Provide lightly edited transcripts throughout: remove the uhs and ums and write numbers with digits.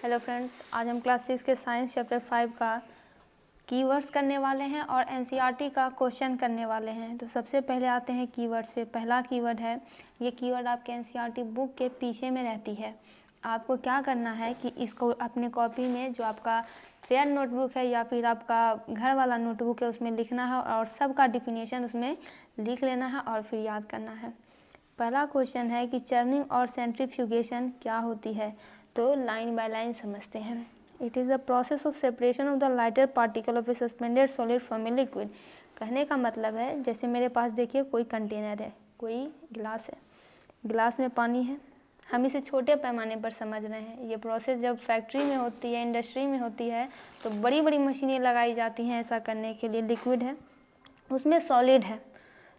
Hello friends, आज हम class 6 के साइंस चैप्टर 5 का कीवर्ड्स करने वाले हैं और एनसीईआरटी का क्वेश्चन करने वाले हैं। तो सबसे पहले आते हैं कीवर्ड्स पे। पहला कीवर्ड है, ये कीवर्ड आपके एनसीईआरटी बुक के पीछे में रहती है। आपको क्या करना है कि इसको अपने कॉपी में, जो आपका फेयर नोटबुक है या फिर आपका घर वाला नोटबुक है, उसमें लिखना है और सबका डिफिनेशन उसमें लिख लेना है और फिर याद करना है। पहला क्वेश्चन है कि चर्निंग और सेंट्रीफ्यूगेशन क्या होती है। तो लाइन बाय लाइन समझते हैं। It is the process of separation of the lighter particle of A suspended solid from a liquid. कहने का मतलब है, जैसे मेरे पास देखिए कोई कंटेनर है, कोई गिलास है, गिलास में पानी है। हम इसे छोटे पैमाने पर समझ रहे हैं। ये प्रोसेस जब फैक्ट्री में होती है, इंडस्ट्री में होती है, तो बड़ी बड़ी मशीनें लगाई जाती हैं ऐसा करने के लिए। लिक्विड है, उसमें सॉलिड है,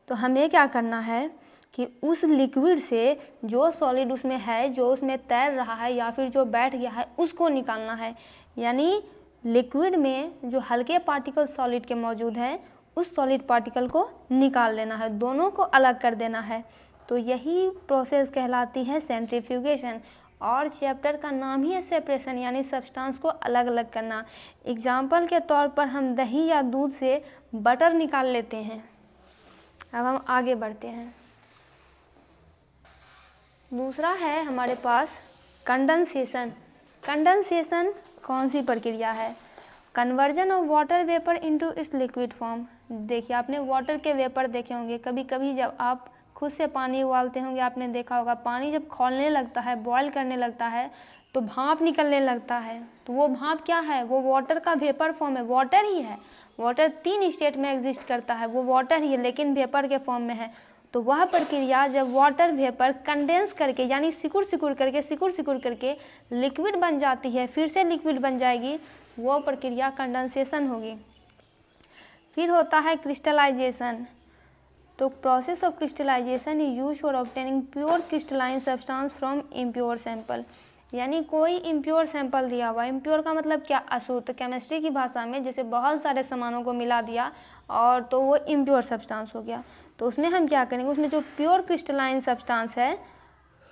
तो हमें क्या करना है कि उस लिक्विड से जो सॉलिड उसमें है, जो उसमें तैर रहा है या फिर जो बैठ गया है, उसको निकालना है। यानी लिक्विड में जो हल्के पार्टिकल सॉलिड के मौजूद हैं, उस सॉलिड पार्टिकल को निकाल लेना है, दोनों को अलग कर देना है। तो यही प्रोसेस कहलाती है सेंट्रीफ्यूगेशन। और चैप्टर का नाम ही है सेपरेशन, यानी सब्सटेंस को अलग अलग करना। एग्जाम्पल के तौर पर हम दही या दूध से बटर निकाल लेते हैं। अब हम आगे बढ़ते हैं। दूसरा है हमारे पास कंडेंसेशन। कंडेंसेशन कौन सी प्रक्रिया है? Conversion of water vapour into its liquid form. देखिए, आपने वाटर के वेपर देखे होंगे। कभी कभी जब आप खुद से पानी उबालते होंगे, आपने देखा होगा पानी जब खौलने लगता है, बॉयल करने लगता है, तो भाप निकलने लगता है। तो वो भाप क्या है? वो वाटर का वेपर फॉर्म है, वाटर ही है। वाटर 3 स्टेट में एग्जिस्ट करता है, वो वाटर ही है लेकिन वेपर के फॉर्म में है। तो वह प्रक्रिया जब वाटर वेपर कंडेंस करके, यानी सिकुड़ सिकुड़ करके लिक्विड बन जाती है, फिर से लिक्विड बन जाएगी, वो प्रक्रिया कंडेंसेशन होगी। फिर होता है क्रिस्टलाइजेशन। तो process of crystallisation is used for obtaining pure crystalline substance from impure sample. यानी कोई इम्प्योर सैंपल दिया हुआ, इम्प्योर का मतलब क्या? अशुद्ध। केमिस्ट्री की भाषा में जैसे बहुत सारे सामानों को मिला दिया और तो वो इम्प्योर सब्सटेंस हो गया। तो उसमें हम क्या करेंगे, उसमें जो प्योर क्रिस्टलाइन सब्सटेंस है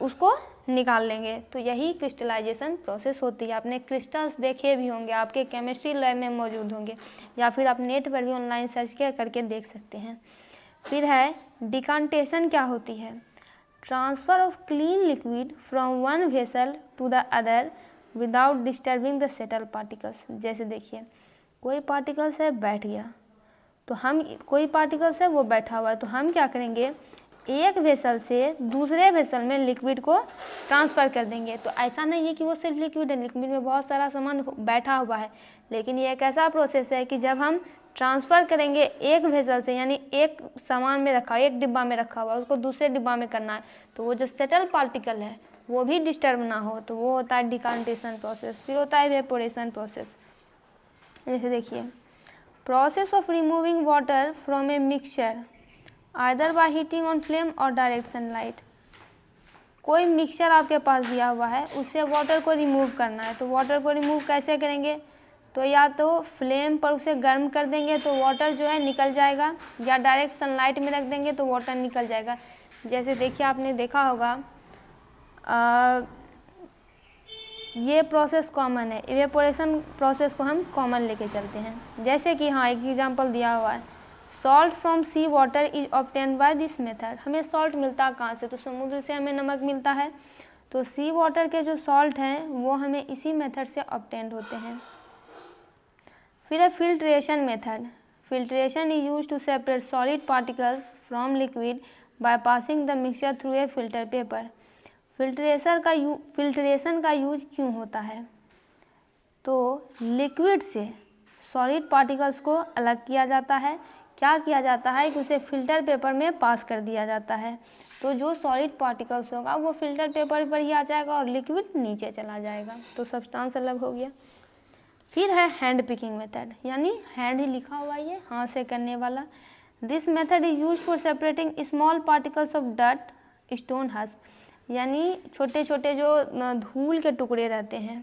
उसको निकाल लेंगे। तो यही क्रिस्टलाइजेशन प्रोसेस होती है। आपने क्रिस्टल्स देखे भी होंगे, आपके केमिस्ट्री लैब में मौजूद होंगे, या फिर आप नेट पर भी ऑनलाइन सर्च करके देख सकते हैं। फिर है डिकांटेशन। क्या होती है? Transfer of clean liquid from one vessel to the other without disturbing the settle particles. जैसे देखिए, कोई पार्टिकल्स है बैठ गया, तो हम कोई पार्टिकल्स है वो बैठा हुआ है, तो हम क्या करेंगे, एक वेसल से दूसरे वेसल में लिक्विड को ट्रांसफ़र कर देंगे। तो ऐसा नहीं है कि वो सिर्फ लिक्विड है, लिक्विड में बहुत सारा सामान बैठा हुआ है, लेकिन ये एक ऐसा प्रोसेस है कि जब हम ट्रांसफ़र करेंगे एक वेसल से, यानी एक सामान में रखा, एक डिब्बा में रखा हुआ, उसको दूसरे डिब्बा में करना है, तो वो जो सेटल पार्टिकल है वो भी डिस्टर्ब ना हो, तो वो होता है डिकांटेशन प्रोसेस। फिर होता है वेपोरेशन प्रोसेस। जैसे देखिए, process of removing water from a mixture either by heating on flame और डायरेक्ट सनलाइट। कोई मिक्सचर आपके पास दिया हुआ है, उससे वाटर को रिमूव करना है, तो वाटर को रिमूव कैसे करेंगे? तो या तो फ्लेम पर उसे गर्म कर देंगे तो वाटर जो है निकल जाएगा, या डायरेक्ट सनलाइट में रख देंगे तो वाटर निकल जाएगा। जैसे देखिए, आपने देखा होगा ये प्रोसेस कॉमन है। इवेपोरेशन प्रोसेस को हम कॉमन लेके चलते हैं। जैसे कि हाँ, एक एग्जांपल दिया हुआ है, salt from sea water is obtained by this method. हमें सॉल्ट मिलता कहाँ से? तो समुद्र से हमें नमक मिलता है, तो सी वाटर के जो सॉल्ट हैं वो हमें इसी मेथड से ऑब्टेन्ड होते हैं। फिर है filtration method. Filtration is use to separate solid particles from liquid by passing the mixture through a filter paper. Filtration का यूज क्यों होता है? तो लिक्विड से सॉलिड पार्टिकल्स को अलग किया जाता है। क्या किया जाता है कि उसे फिल्टर पेपर में पास कर दिया जाता है, तो जो सॉलिड पार्टिकल्स होगा वो फिल्टर पेपर पर ही आ जाएगा और लिक्विड नीचे चला जाएगा, तो सब्सटेंस अलग हो गया। फिर है हैंड पिकिंग मेथड, यानी हैंड ही लिखा हुआ है, हाथ से करने वाला। This method is use for separating small particles of dust, stone, husk. यानी छोटे छोटे जो धूल के टुकड़े रहते हैं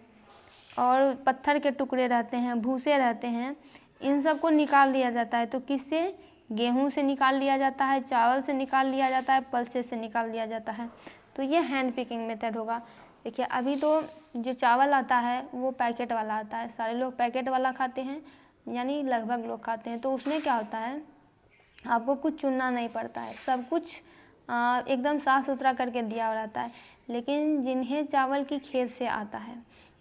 और पत्थर के टुकड़े रहते हैं, भूसे रहते हैं, इन सब को निकाल लिया जाता है। तो किससे? गेहूं से निकाल लिया जाता है, चावल से निकाल लिया जाता है, पल्सेस से निकाल लिया जाता है। तो ये हैंड पिकिंग मेथड होगा। देखिए अभी तो जो चावल आता है वो पैकेट वाला आता है, सारे लोग पैकेट वाला खाते हैं, यानी लगभग लोग खाते हैं। तो उसमें क्या होता है, आपको कुछ चुनना नहीं पड़ता है, सब कुछ एकदम साफ़ सुथरा करके दिया हुआ रहता है। लेकिन जिन्हें चावल की खेत से आता है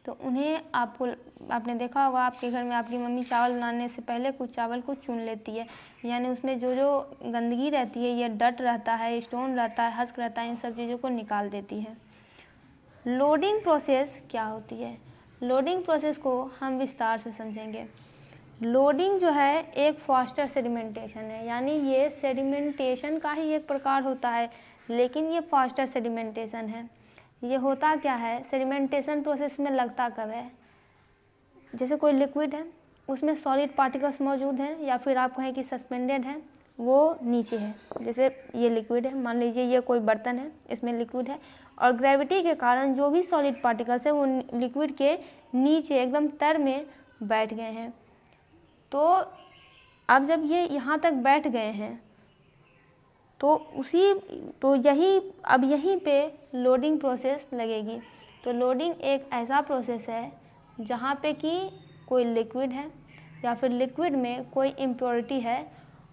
तो उन्हें आपने देखा होगा आपके घर में आपकी मम्मी चावल बनाने से पहले कुछ चावल को चुन लेती है, यानी उसमें जो जो गंदगी रहती है, ये डट रहता है, स्टोन रहता है, हस्क रहता है, इन सब चीज़ों को निकाल देती है। लोडिंग प्रोसेस क्या होती है? लोडिंग प्रोसेस को हम विस्तार से समझेंगे। लोडिंग जो है एक फास्टर सेडिमेंटेशन है, यानी ये सेडिमेंटेशन का ही एक प्रकार होता है, लेकिन ये फास्टर सेडिमेंटेशन है। ये होता क्या है, सेडिमेंटेशन प्रोसेस में लगता कब है, जैसे कोई लिक्विड है उसमें सॉलिड पार्टिकल्स मौजूद हैं, या फिर आप कहें कि सस्पेंडेड है, वो नीचे है। जैसे ये लिक्विड है, मान लीजिए ये कोई बर्तन है, इसमें लिक्विड है, और ग्रेविटी के कारण जो भी सॉलिड पार्टिकल्स है वो लिक्विड के नीचे एकदम तर में बैठ गए हैं। तो अब जब ये यहाँ तक बैठ गए हैं तो यहीं पे लोडिंग प्रोसेस लगेगी। तो लोडिंग एक ऐसा प्रोसेस है जहाँ पे कि कोई लिक्विड है या फिर लिक्विड में कोई इम्प्योरिटी है,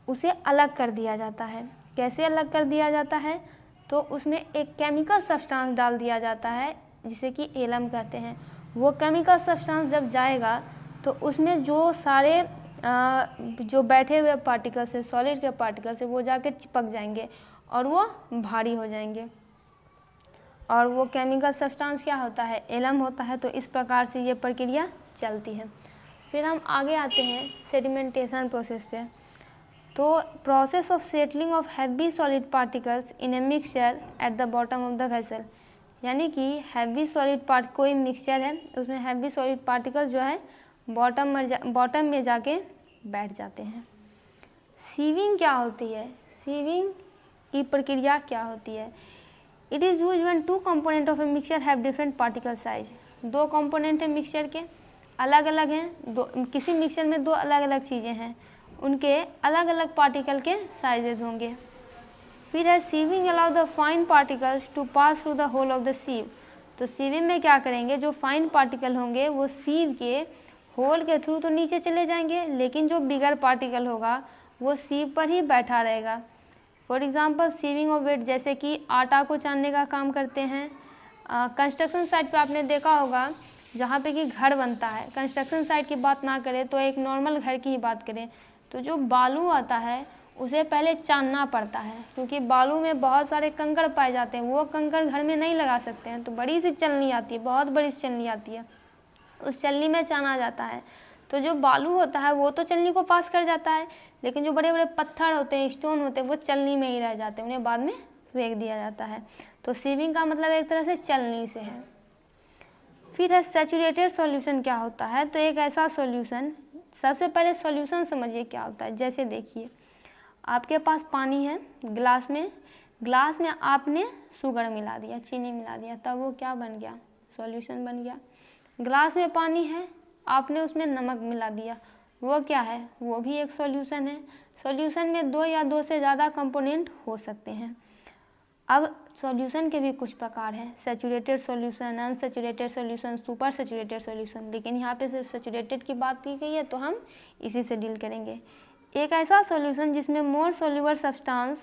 उसे अलग कर दिया जाता है। कैसे अलग कर दिया जाता है, तो उसमें एक केमिकल सब्सटेंस डाल दिया जाता है जिसे कि एलम कहते हैं। वो केमिकल सब्सटेंस जब जाएगा तो उसमें जो सारे जो बैठे हुए पार्टिकल्स है, सॉलिड के पार्टिकल्स है, वो जाके चिपक जाएंगे और वो भारी हो जाएंगे, और वो केमिकल सब्सटेंस क्या होता है, एलम होता है। तो इस प्रकार से ये प्रक्रिया चलती है। फिर हम आगे आते हैं सेडिमेंटेशन प्रोसेस पे। तो process of settling of heavy solid particles in a mixture eight the bottom of the vessel, यानी कि हैवी सॉलिड कोई मिक्सचर है, उसमें हैवी सॉलिड पार्टिकल जो है बॉटम में जाके बैठ जाते हैं। सीविंग क्या होती है? सीविंग की प्रक्रिया क्या होती है? It is use when two component of a mixture have different particle size. दो कंपोनेंट है मिक्सचर के, अलग अलग हैं, किसी मिक्सचर में दो अलग अलग चीज़ें हैं, उनके अलग अलग पार्टिकल के साइजेज होंगे। फिर है sieving allow the fine particles to pass through the hole of the sieve. तो सीविंग में क्या करेंगे, जो फाइन पार्टिकल होंगे वो सीव के होल के थ्रू तो नीचे चले जाएंगे, लेकिन जो बिगर पार्टिकल होगा वो सीव पर ही बैठा रहेगा। For example sieving of wheat, जैसे कि आटा को छानने का काम करते हैं। कंस्ट्रक्शन साइट पे आपने देखा होगा जहाँ पे कि घर बनता है, कंस्ट्रक्शन साइट की बात ना करें तो एक नॉर्मल घर की ही बात करें, तो जो बालू आता है उसे पहले छानना पड़ता है, क्योंकि बालू में बहुत सारे कंकड़ पाए जाते हैं। वो कंकड़ घर में नहीं लगा सकते हैं, तो बड़ी सी चलनी आती है, बहुत बड़ी सी चलनी आती है, उस चलनी में छाना जाता है। तो जो बालू होता है वो तो चलनी को पास कर जाता है, लेकिन जो बड़े बड़े पत्थर होते हैं, स्टोन होते हैं, वो चलनी में ही रह जाते हैं, उन्हें बाद में फेंक दिया जाता है। तो सीविंग का मतलब एक तरह से चलनी से है। फिर है सैचुरेटेड सॉल्यूशन क्या होता है? तो एक ऐसा सॉल्यूशन, सबसे पहले सॉल्यूशन समझिए क्या होता है। जैसे देखिए आपके पास पानी है ग्लास में आपने शुगर मिला दिया, चीनी मिला दिया, तब वो क्या बन गया, सॉल्यूशन बन गया। ग्लास में पानी है, आपने उसमें नमक मिला दिया, वो क्या है, वो भी एक सॉल्यूशन है। सॉल्यूशन में दो या दो से ज़्यादा कंपोनेंट हो सकते हैं। अब सॉल्यूशन के भी कुछ प्रकार हैं, saturated solution, unsaturated solution, super saturated solution, लेकिन यहाँ पे सिर्फ सैचुरेटेड की बात की गई है तो हम इसी से डील करेंगे। एक ऐसा सॉल्यूशन जिसमें more soluble substance,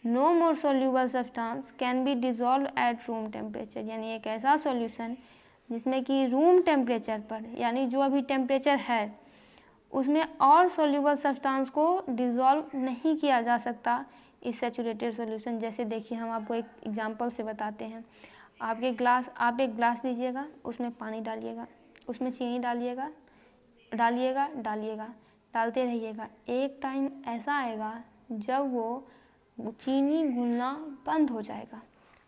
no more soluble substance can be dissolve at room temperature, यानी एक ऐसा सॉल्यूशन जिसमें कि रूम टेम्परेचर पर, यानी जो अभी टेम्परेचर है उसमें और सोल्यूबल सब्सटेंस को डिज़ोल्व नहीं किया जा सकता इस सैचुरेटेड सॉल्यूशन। जैसे देखिए हम आपको एक एग्जांपल से बताते हैं। आप एक ग्लास लीजिएगा, उसमें पानी डालिएगा, उसमें चीनी डालिएगा, डालते रहिएगा। एक टाइम ऐसा आएगा जब वो चीनी घुलना बंद हो जाएगा।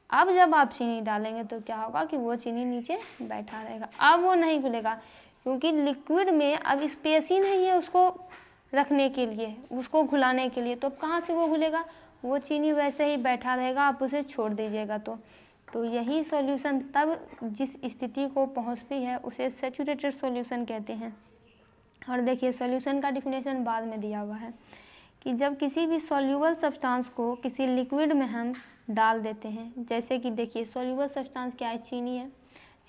अब जब आप चीनी डालेंगे तो क्या होगा कि वो चीनी नीचे बैठा रहेगा, अब वो नहीं घुलेगा, क्योंकि लिक्विड में अब स्पेस ही नहीं है उसको रखने के लिए, उसको घुलाने के लिए, तो अब कहाँ से वो घुलेगा, वो चीनी वैसे ही बैठा रहेगा, आप उसे छोड़ दीजिएगा। तो यही सॉल्यूशन तब जिस स्थिति को पहुँचती है उसे सैचुरेटेड सॉल्यूशन कहते हैं। और देखिए सॉल्यूशन का डिफिनेशन बाद में दिया हुआ है कि जब किसी भी सॉल्यूबल सब्सटेंस को किसी लिक्विड में हम डाल देते हैं, जैसे कि देखिए सॉल्यूबल सब्सटेंस क्या है, चीनी है,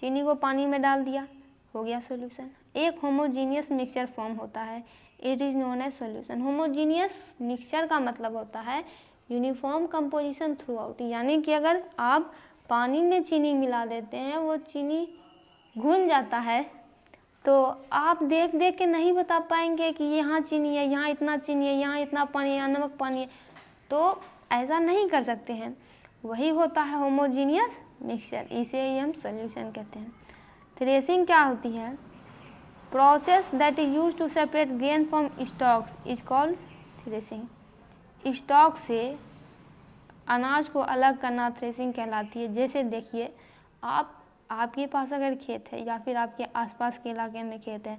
चीनी को पानी में डाल दिया, हो गया सॉल्यूशन। एक होमोजीनियस मिक्सचर फॉर्म होता है, it is known as solution. Homogeneous mixture का मतलब होता है यूनिफॉर्म कंपोजिशन थ्रू आउट, यानी कि अगर आप पानी में चीनी मिला देते हैं, वो चीनी घुल जाता है, तो आप देख देख के नहीं बता पाएंगे कि यहाँ चीनी है, यहाँ इतना चीनी है, यहाँ इतना पानी है, यहाँ नमक पानी है, तो ऐसा नहीं कर सकते हैं। वही होता है होमोजीनियस मिक्सचर, इसे ही हम सॉल्यूशन कहते हैं। थ्रेसिंग क्या होती है? Process that is use to separate grain from stalks is called threshing. Stalk से अनाज को अलग करना थ्रेसिंग कहलाती है। जैसे देखिए, आपके पास अगर खेत है या फिर आपके आसपास के इलाके में खेत है,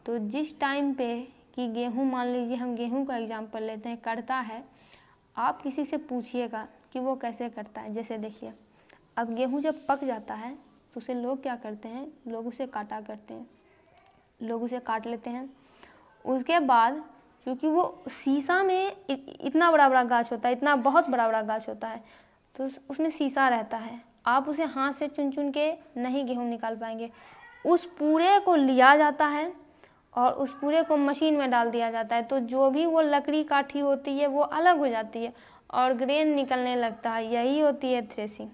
तो जिस टाइम पे कि गेहूँ, मान लीजिए हम गेहूँ का एग्जांपल लेते हैं, कटता है, आप किसी से पूछिएगा कि वो कैसे कटता है। जैसे देखिए, अब गेहूँ जब पक जाता है तो उसे लोग क्या करते हैं, लोग उसे काटा करते हैं, लोग उसे काट लेते हैं। उसके बाद क्योंकि वो शीशा में इतना बड़ा बड़ा गाछ होता है, इतना बहुत बड़ा बड़ा गाछ होता है, तो उसमें शीशा रहता है, आप उसे हाथ से चुन चुन के नहीं गेहूँ निकाल पाएंगे। उस पूरे को लिया जाता है और उस पूरे को मशीन में डाल दिया जाता है, तो जो भी वो लकड़ी काठी होती है वो अलग हो जाती है और ग्रेन निकलने लगता है, यही होती है थ्रेसिंग।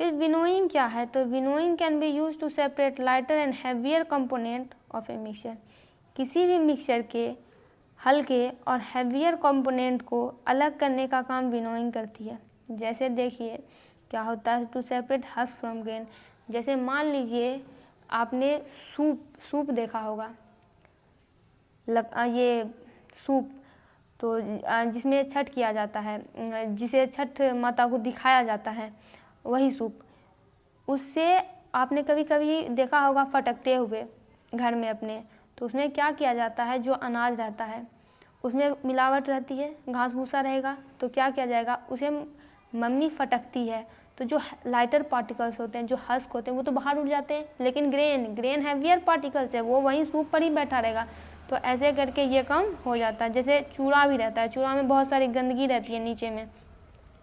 फिर विनोइंग क्या है? तो winnowing can be use to separate lighter and heavier component of a mixture. किसी भी मिक्सचर के हल्के और हैवियर कंपोनेंट को अलग करने का काम विनोइंग करती है। जैसे देखिए क्या होता है, to separate husk from grain. जैसे मान लीजिए आपने सूप देखा होगा, ये सूप तो जिसमें छठ किया जाता है, जिसे छठ माता को दिखाया जाता है, वही सूप। उससे आपने कभी कभी देखा होगा फटकते हुए घर में अपने, तो उसमें क्या किया जाता है, जो अनाज रहता है उसमें मिलावट रहती है, घास भूसा रहेगा, तो क्या किया जाएगा, उसे मम्मी फटकती है, तो जो लाइटर पार्टिकल्स होते हैं, जो हस्क होते हैं, वो तो बाहर उड़ जाते हैं, लेकिन ग्रेन हैवियर पार्टिकल्स है, वो वहीं सूप पर ही बैठा रहेगा। तो ऐसे करके ये काम हो जाता है। जैसे चूड़ा भी रहता है, चूड़ा में बहुत सारी गंदगी रहती है नीचे में,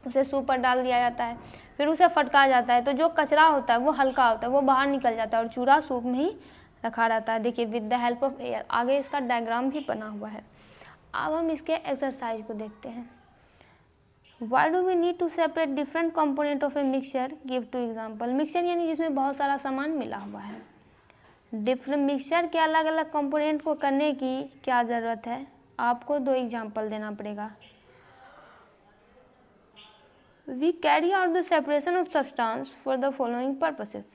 उसे सूप पर डाल दिया जाता है, फिर उसे फटका जाता है, तो जो कचरा होता है वो हल्का होता है, वो बाहर निकल जाता है और चूड़ा सूप में ही रखा रहता है। देखिए, with the help of air, आगे इसका डायग्राम भी बना हुआ है। अब हम इसके एक्सरसाइज को देखते हैं। Why do we need to separate different component of a mixture? Give two example. Mixture यानी जिसमें बहुत सारा सामान मिला हुआ है। डिफरेंट मिक्सचर के अलग अलग कंपोनेंट को करने की क्या ज़रूरत है? आपको दो एग्जाम्पल देना पड़ेगा। We carry out the separation of substance for the following purposes.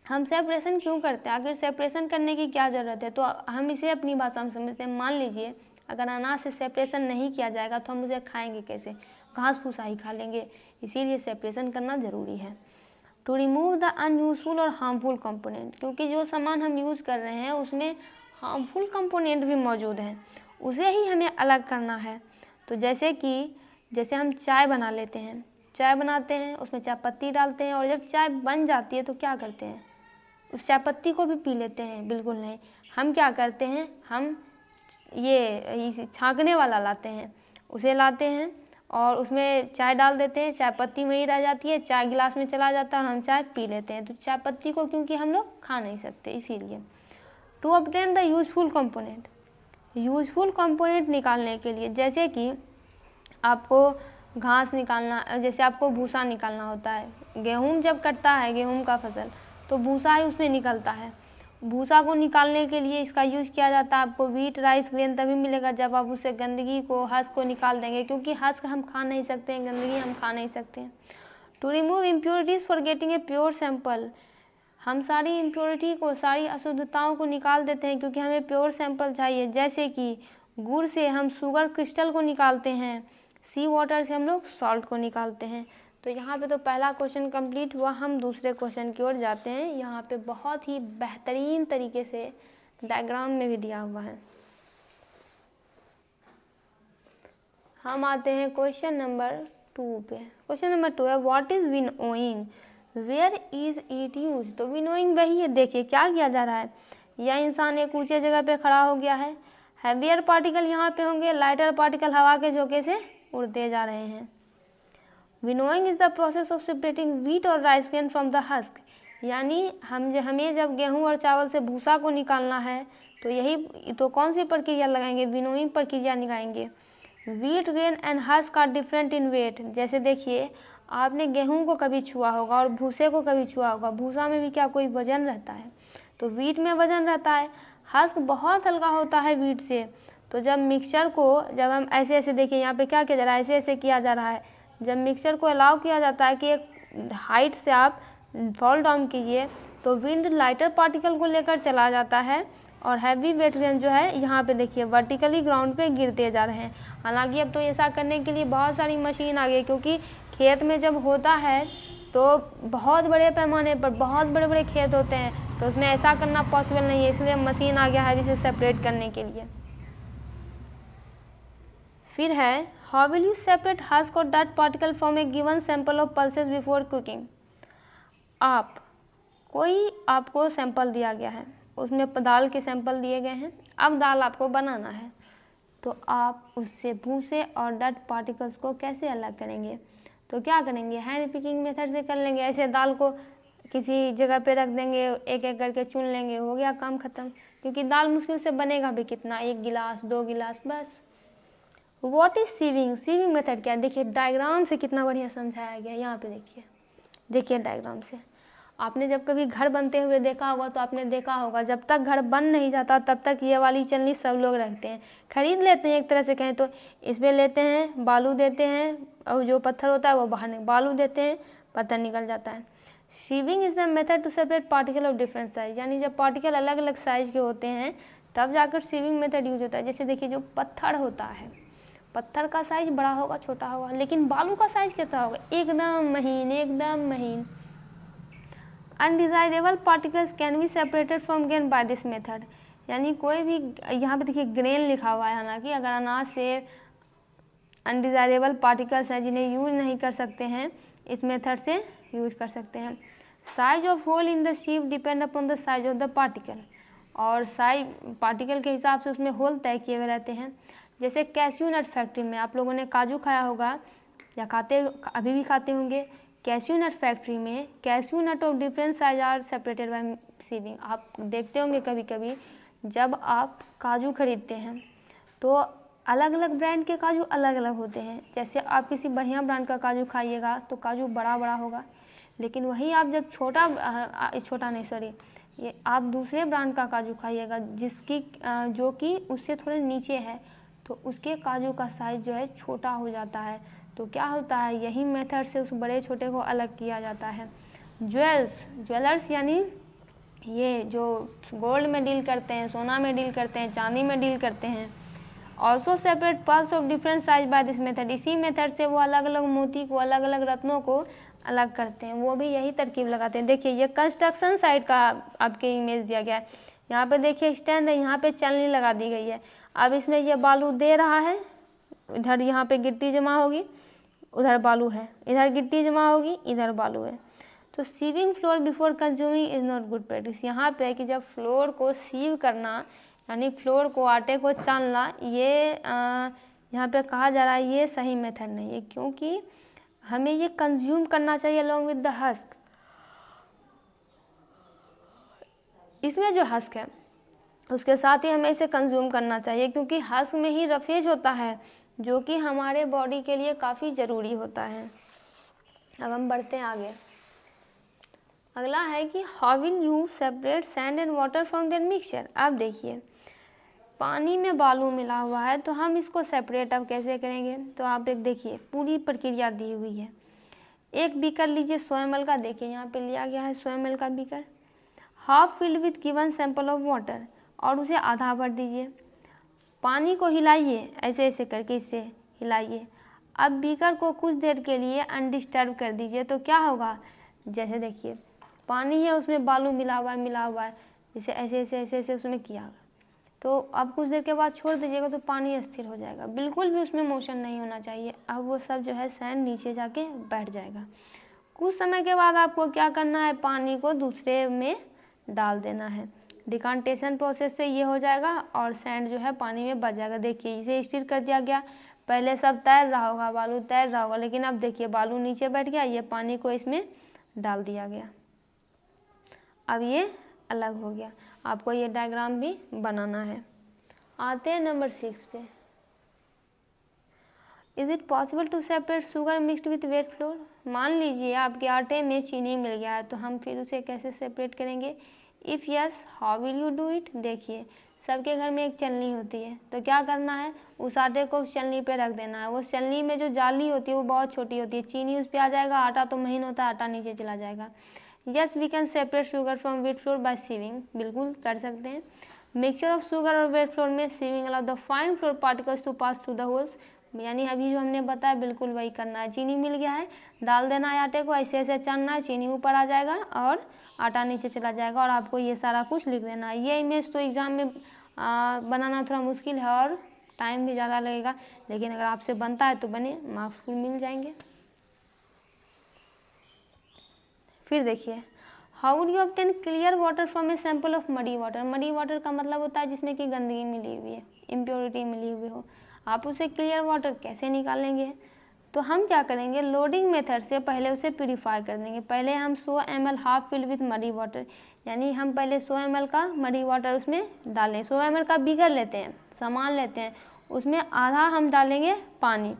हम सेपरेशन क्यों करते हैं? अगर सेपरेशन करने की क्या ज़रूरत है, तो हम इसे अपनी भाषा में समझते हैं। मान लीजिए अगर अनाज से सेपरेशन नहीं किया जाएगा तो हम उसे खाएंगे कैसे? घास भूसा ही खा लेंगे, इसीलिए सेपरेशन करना ज़रूरी है। टू रिमूव द अनयूजफुल और हार्मफुल कंपोनेंट, क्योंकि जो सामान हम यूज़ कर रहे हैं उसमें हार्मफुल कंपोनेंट भी मौजूद हैं, उसे ही हमें अलग करना है। तो जैसे हम चाय बना लेते हैं, चाय बनाते हैं, उसमें चाय पत्ती डालते हैं, और जब चाय बन जाती है तो क्या करते हैं, उस चाय पत्ती को भी पी लेते हैं? बिल्कुल नहीं। हम क्या करते हैं, हम ये छाँकने वाला लाते हैं, उसे लाते हैं और उसमें चाय डाल देते हैं, चाय पत्ती वहीं रह जाती है, चाय गिलास में चला जाता है और हम चाय पी लेते हैं। तो चाय पत्ती को क्योंकि हम लोग खा नहीं सकते, इसीलिए। To obtain the useful component, useful component निकालने के लिए, जैसे कि आपको घास निकालना, जैसे आपको भूसा निकालना होता है, गेहूँ जब कटता है, गेहूँ का फसल, तो भूसा ही उसमें निकलता है। भूसा को निकालने के लिए इसका यूज़ किया जाता है। आपको व्हीट राइस ग्रेन तभी मिलेगा जब आप उससे गंदगी को, हस्क को निकाल देंगे, क्योंकि हस्क हम खा नहीं सकते हैं, गंदगी हम खा नहीं सकते हैं। To remove impurities for getting a pure sample, हम सारी इम्प्योरिटी को, सारी अशुद्धताओं को निकाल देते हैं क्योंकि हमें प्योर सैंपल चाहिए। जैसे कि गुड़ से हम शुगर क्रिस्टल को निकालते हैं, सी वाटर से हम लोग सॉल्ट को निकालते हैं। तो यहाँ पे तो पहला क्वेश्चन कंप्लीट हुआ। हम दूसरे क्वेश्चन की ओर जाते हैं। यहाँ पे बहुत ही बेहतरीन तरीके से डायग्राम में भी दिया हुआ है। हम आते हैं क्वेश्चन नंबर 2 पे। क्वेश्चन नंबर 2 है, what is winnowing, where is it use. तो विनोइंग वही है, देखिए क्या किया जा रहा है। यह इंसान एक ऊंचे जगह पे खड़ा हो गया है, हैवियर पार्टिकल यहाँ पे होंगे, लाइटर पार्टिकल हवा के झोंके से उड़ते जा रहे हैं। Winnowing is the process of separating wheat और rice grain from the husk. यानी हमें जब गेहूँ और चावल से भूसा को निकालना है तो यही तो कौन सी प्रक्रिया लगाएंगे, विनोइंग प्रक्रिया निकालेंगे। Wheat grain and husk are different in weight. जैसे देखिए आपने गेहूं को कभी छुआ होगा और भूसे को कभी छुआ होगा, भूसा में भी क्या कोई वजन रहता है, तो व्हीट में वजन रहता है। हस्क बहुत हल्का होता है व्हीट से। तो जब मिक्सचर को जब हम ऐसे ऐसे देखिए यहाँ पे क्या किया जा रहा है, ऐसे ऐसे किया जा रहा है। जब मिक्सचर को अलाउ किया जाता है कि एक हाइट से आप फॉल डाउन कीजिए तो विंड लाइटर पार्टिकल को लेकर चला जाता है और हैवी वेट ग्रेन जो है यहाँ पे देखिए वर्टिकली ग्राउंड पे गिरते जा रहे हैं। हालांकि अब तो ऐसा करने के लिए बहुत सारी मशीन आ गई, क्योंकि खेत में जब होता है तो बहुत बड़े पैमाने पर बहुत बड़े बड़े खेत होते हैं, तो उसमें ऐसा करना पॉसिबल नहीं है, इसलिए मशीन आ गया है इसे सेपरेट करने के लिए। फिर है how will you separate husk और dirt particle from a given sample of pulses before cooking. आपको सैंपल दिया गया है, उसमें दाल के सैंपल दिए गए हैं, अब दाल आपको बनाना है, तो आप उससे भूसे और डर्ट पार्टिकल्स को कैसे अलग करेंगे। तो क्या करेंगे, हैंड पिकिंग मेथड से कर लेंगे। ऐसे दाल को किसी जगह पे रख देंगे, एक एक करके चुन लेंगे, हो गया काम ख़त्म। क्योंकि दाल मुश्किल से बनेगा भी कितना, 1 गिलास 2 गिलास बस। What is sieving, sieving method क्या है, देखिए डायग्राम से कितना बढ़िया समझाया गया है। यहाँ पे देखिए डायग्राम से। आपने जब कभी घर बनते हुए देखा होगा तो आपने देखा होगा जब तक घर बन नहीं जाता तब तक ये वाली चलनी सब लोग रखते हैं, खरीद लेते हैं एक तरह से कहें तो। इसमें लेते हैं, बालू देते हैं और जो पत्थर होता है वो बाहर नहीं, बालू देते हैं, पत्थर निकल जाता है। Sieving is the method to separate particle of different size, यानी जब पार्टिकल अलग अलग साइज के होते हैं तब जाकर सीविंग मेथड यूज होता है। जैसे देखिए जो पत्थर होता है, पत्थर का साइज बड़ा होगा छोटा होगा, लेकिन बालू का साइज कितना होगा, एकदम महीन एकदम महीन। Undesirable particles can be separated from grain by this method, यानी कोई भी, यहाँ पे देखिए ग्रेन लिखा हुआ है, हालांकि अगर अनाज से अनडिजायरेबल पार्टिकल्स हैं जिन्हें यूज नहीं कर सकते हैं, इस मेथड से यूज कर सकते हैं। Size of hole in the sheep depend upon the size of the particle, और साइज पार्टिकल के हिसाब से उसमें होल तय किए हुए रहते हैं। जैसे कैश्यू नट फैक्ट्री में आप लोगों ने काजू खाया होगा या अभी भी खाते होंगे। कैश्यू नट फैक्ट्री में cashew nut of different size are separated by sieving. आप देखते होंगे कभी कभी जब आप काजू खरीदते हैं तो अलग अलग ब्रांड के काजू अलग अलग होते हैं। जैसे आप किसी बढ़िया ब्रांड का काजू खाइएगा तो काजू बड़ा बड़ा होगा, लेकिन वहीं आप जब ये आप दूसरे ब्रांड का काजू खाइएगा जिसकी जो कि उससे थोड़े नीचे है, तो उसके काजू का साइज जो है छोटा हो जाता है। तो क्या होता है, यही मेथड से उस बड़े छोटे को अलग किया जाता है। ज्वेलर्स यानी ये जो गोल्ड में डील करते हैं, सोना में डील करते हैं, चांदी में डील करते हैं, also separate pearls of different size by this method. इसी मेथड से वो अलग अलग मोती को, अलग अलग रत्नों को अलग करते हैं, वो भी यही तरकीब लगाते हैं। देखिए ये कंस्ट्रक्शन साइट का आपके इमेज दिया गया है। यहाँ पे देखिए स्टैंड है, यहाँ पे चलनी लगा दी गई है। अब इसमें ये बालू दे रहा है, इधर यहाँ पे गिट्टी जमा होगी, उधर बालू है, इधर गिट्टी जमा होगी, इधर बालू है। तो sieving flour before consuming is not good practice. यहाँ पे कि जब फ्लोर को सीव करना यानी फ्लोर को, आटे को चालना, ये यहाँ पे कहा जा रहा है ये सही मेथड नहीं है, क्योंकि हमें ये कंज्यूम करना चाहिए अलॉन्ग विद द हस्क। इसमें जो हस्क है उसके साथ ही हमें इसे कंज्यूम करना चाहिए, क्योंकि हस्क में ही रफेज होता है जो कि हमारे बॉडी के लिए काफ़ी ज़रूरी होता है। अब हम बढ़ते हैं आगे। अगला है कि how will you separate sand and water from their mixture. अब देखिए पानी में बालू मिला हुआ है तो हम इसको सेपरेट अब कैसे करेंगे। तो आप एक देखिए पूरी प्रक्रिया दी हुई है। एक बीकर लीजिए 100 ml का, देखिए यहाँ पे लिया गया है 100 ml का beaker, half filled with given sample of water, और उसे आधा भर दीजिए। पानी को हिलाइए, ऐसे ऐसे करके इससे हिलाइए। अब बीकर को कुछ देर के लिए अनडिस्टर्ब कर दीजिए। तो क्या होगा, जैसे देखिए पानी है उसमें बालू मिला हुआ है, जैसे ऐसे ऐसे ऐसे ऐसे उसमें किया, तो अब कुछ देर के बाद छोड़ दीजिएगा तो पानी स्थिर हो जाएगा, बिल्कुल भी उसमें मोशन नहीं होना चाहिए। अब वो सब जो है सैंड नीचे जाके बैठ जाएगा। कुछ समय के बाद आपको क्या करना है, पानी को दूसरे में डाल देना है। डिकांटेशन प्रोसेस से ये हो जाएगा और सैंड जो है पानी में बच जाएगा। देखिए इसे स्थिर कर दिया गया, पहले सब तैर रहा होगा, बालू तैर रहा होगा, लेकिन अब देखिए बालू नीचे बैठ गया, ये पानी को इसमें डाल दिया गया। अब ये अलग हो गया। आपको ये डायग्राम भी बनाना है। आते हैं नंबर 6 पे। Is it possible to separate sugar mixed with wet flour? मान लीजिए आपके आटे में चीनी मिल गया है, तो हम फिर उसे कैसे सेपरेट करेंगे? If yes, how will you do it? देखिए, सबके घर में एक छलनी होती है, तो क्या करना है, उस आटे को उस छलनी पे रख देना है। उस छलनी में जो जाली होती है वो बहुत छोटी होती है, चीनी उस पर आ जाएगा, आटा तो महीन होता है, आटा नीचे चला जाएगा। Yes, we can separate sugar from wheat flour by sieving, बिल्कुल कर सकते हैं। मिक्सचर ऑफ शुगर और व्हीट फ्लोर में sieving allow the fine flour particles to pass through the holes, यानी अभी जो हमने बताया बिल्कुल वही करना है। चीनी मिल गया है, डाल देना है आटे को, ऐसे ऐसे चलना है, चीनी ऊपर आ जाएगा और आटा नीचे चला जाएगा, और आपको ये सारा कुछ लिख देना है। ये इमेज तो एग्जाम में बनाना थोड़ा मुश्किल है और टाइम भी ज़्यादा लगेगा, लेकिन अगर आपसे बनता है तो बने, मार्क्स फुल मिल जाएंगे। फिर देखिए, how would you obtain clear water from a sample of muddy water? Muddy water का मतलब होता है जिसमें कि गंदगी मिली हुई है, इम्प्योरिटी मिली हुई हो। आप उसे क्लियर वाटर कैसे निकालेंगे? तो हम क्या करेंगे, लोडिंग मेथड से पहले उसे प्यूरीफाई कर देंगे। पहले हम 100 ml half filled with muddy water, यानी हम पहले 100 ml का मडी वाटर उसमें डालें। 100 ml का बीकर लेते हैं, सामान लेते हैं, उसमें आधा हम डालेंगे पानी।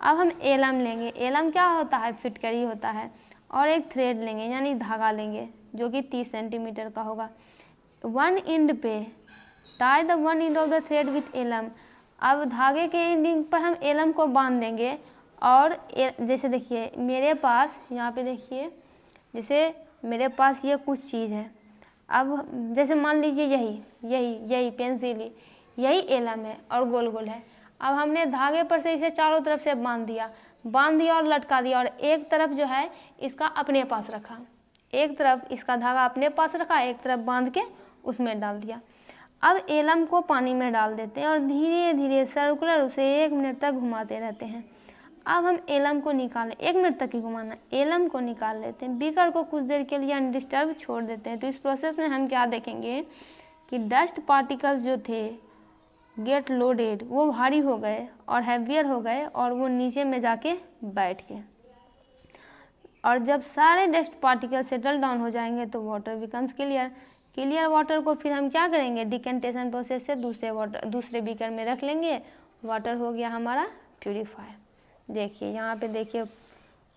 अब हम एलम लेंगे, एलम क्या होता है, फिटकरी होता है, और एक थ्रेड लेंगे यानी धागा लेंगे जो कि 30 सेंटीमीटर का होगा। वन एंड पे tie the one end of the thread with alum. अब धागे के एंडिंग पर हम एलम को बांध देंगे, और जैसे देखिए मेरे पास यहाँ पे देखिए, जैसे मेरे पास ये कुछ चीज़ है। अब जैसे मान लीजिए यही पेंसिल, यही एलम है और गोल गोल है। अब हमने धागे पर से इसे चारों तरफ से बांध दिया और लटका दिया, और एक तरफ जो है इसका अपने पास रखा, एक तरफ इसका धागा अपने पास रखा, एक तरफ बांध के उसमें डाल दिया। अब एलम को पानी में डाल देते हैं और धीरे धीरे सर्कुलर उसे 1 मिनट तक घुमाते रहते हैं। अब हम एलम को निकाल, 1 मिनट तक ही घुमाना, एलम को निकाल लेते हैं, बीकर को कुछ देर के लिए अनडिस्टर्ब छोड़ देते हैं। तो इस प्रोसेस में हम क्या देखेंगे कि डस्ट पार्टिकल्स जो थे गेट लोडेड, वो भारी हो गए और हैवियर हो गए, और वो नीचे में जाके बैठ गए। और जब सारे डस्ट पार्टिकल सेटल डाउन हो जाएंगे तो वाटर बिकम्स क्लियर वाटर को फिर हम क्या करेंगे, डिकेंटेशन प्रोसेस से दूसरे बीकर में रख लेंगे, वाटर हो गया हमारा प्यूरीफाई। देखिए यहाँ पे, देखिए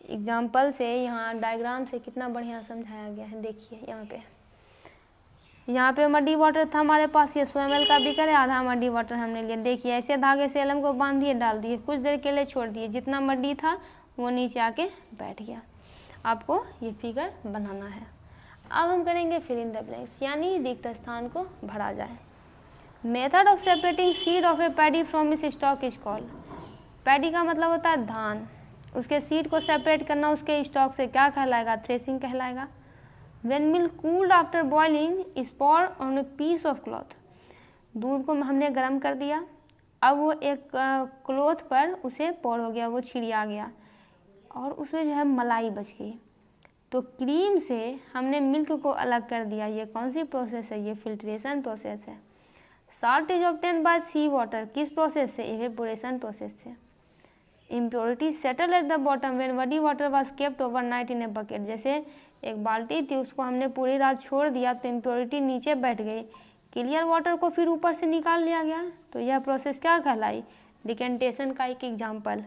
एग्जाम्पल से, यहाँ डायग्राम से कितना बढ़िया समझाया गया है। देखिए यहाँ पे मडी वाटर था हमारे पास, ये 100 ml का बीकर है, आधा मडी वाटर हमने लिया। देखिए ऐसे धागे से एलम को बांध दिए, डाल दिए, कुछ देर के लिए छोड़ दिए, जितना मडी था वो नीचे आके बैठ गया। आपको ये फिगर बनाना है। अब हम करेंगे फिल इन द ब्लैंक्स, यानी रिक्त स्थान को भरा जाए। Method of separating seed of A paddy from इस स्टॉक इज कॉल्ड। पैडी का मतलब होता है धान, उसके सीड को सेपरेट करना उसके स्टॉक से क्या कहलाएगा, थ्रेसिंग कहलाएगा। When milk cooled after boiling is poured on a piece of cloth। दूध को हमने गर्म कर दिया, अब वो एक क्लॉथ पर उसे पौर हो गया, वो छिड़िया गया, और उसमें जो है मलाई बच गई। तो क्रीम से हमने मिल्क को अलग कर दिया। ये कौन सी प्रोसेस है, ये फिल्ट्रेशन प्रोसेस है। Salt is obtain by sea water, किस प्रोसेस से, इवेपोरेशन प्रोसेस से। Impurity settle at the bottom when muddy water was kept overnight in a bucket. जैसे एक बाल्टी थी, उसको हमने पूरी रात छोड़ दिया तो इम्प्योरिटी नीचे बैठ गई, क्लियर वाटर को फिर ऊपर से निकाल लिया गया। तो यह प्रोसेस क्या कहलाई, डिकेंटेशन का एक एग्जाम्पल,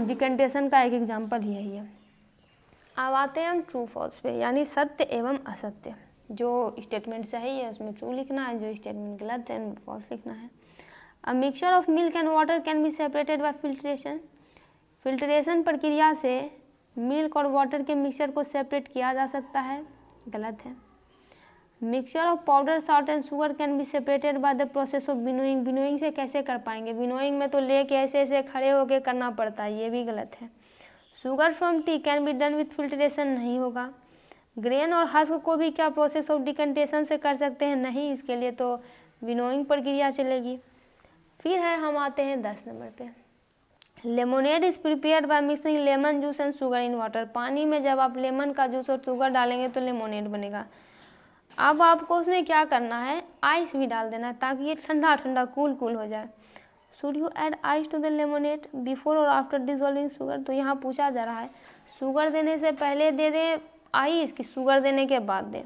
डिकेंटेशन का एक एग्जाम्पल यही है। अब आते हैं हम ट्रू फॉल्स पे, यानी सत्य एवं असत्य। जो स्टेटमेंट सही है उसमें ट्रू लिखना है, जो स्टेटमेंट गलत है फॉल्स लिखना है। A mixture of milk and water can be separated by filtration. Filtration प्रक्रिया से मिल्क और वाटर के मिक्सचर को सेपरेट किया जा सकता है, गलत है। Mixture of powder salt and sugar cane be separated by the process of winnowing. Winnowing से कैसे कर पाएंगे, विनोइंग में तो लेके ऐसे ऐसे खड़े होके करना पड़ता है, ये भी गलत है। Sugar from T can be done with filtration, नहीं होगा। ग्रेन और हस्क को भी क्या प्रोसेस ऑफ डिकेंटेशन से कर सकते हैं, नहीं, इसके लिए तो विनोइंग प्रक्रिया चलेगी। फिर है, हम आते हैं 10 नंबर पे। Lemonade is prepared by mixing lemon juice and sugar in water. पानी में जब आप लेमन का जूस और शुगर डालेंगे तो लेमोनेड बनेगा। अब आपको उसमें क्या करना है, आइस भी डाल देना ताकि ये ठंडा ठंडा कूल हो जाए। Should you add ice to the lemonade before और आफ्टर डिजोल्विंग शुगर। तो यहाँ पूछा जा रहा है शुगर देने से पहले दे दें आइस की शुगर देने के बाद दें।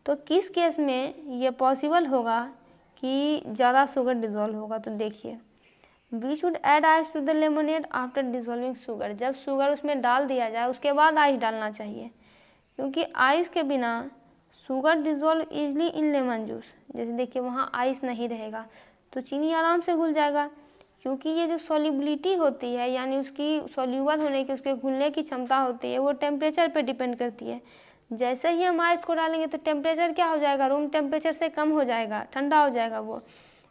तो किस केस में ये पॉसिबल होगा कि ज़्यादा शुगर डिज़ोल्व होगा? तो देखिए, we should add ice to the lemonade after dissolving sugar. जब शुगर उसमें डाल दिया जाए उसके बाद आइस डालना चाहिए, क्योंकि आइस के बिना शुगर डिज़ोल्व ईजली इन लेमन जूस। जैसे देखिए वहाँ आइस नहीं रहेगा तो चीनी आराम से घुल जाएगा, क्योंकि ये जो सॉल्युबिलिटी होती है यानी उसकी सॉल्यूबल होने की, उसके घुलने की क्षमता होती है, वो टेम्परेचर पे डिपेंड करती है। जैसे ही हम आइस को डालेंगे तो टेम्परेचर क्या हो जाएगा? रूम टेम्परेचर से कम हो जाएगा, ठंडा हो जाएगा वो।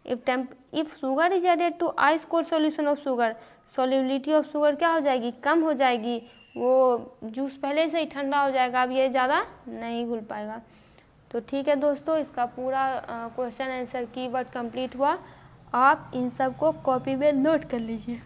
If sugar is added to ice cold solution of sugar, solubility of sugar क्या हो जाएगी? कम हो जाएगी, वो जूस पहले से ही ठंडा हो जाएगा, अब ये ज़्यादा नहीं घुल पाएगा। तो ठीक है दोस्तों, इसका पूरा क्वेश्चन आंसर कीवर्ड कंप्लीट हुआ। आप इन सब को कॉपी में नोट कर लीजिए।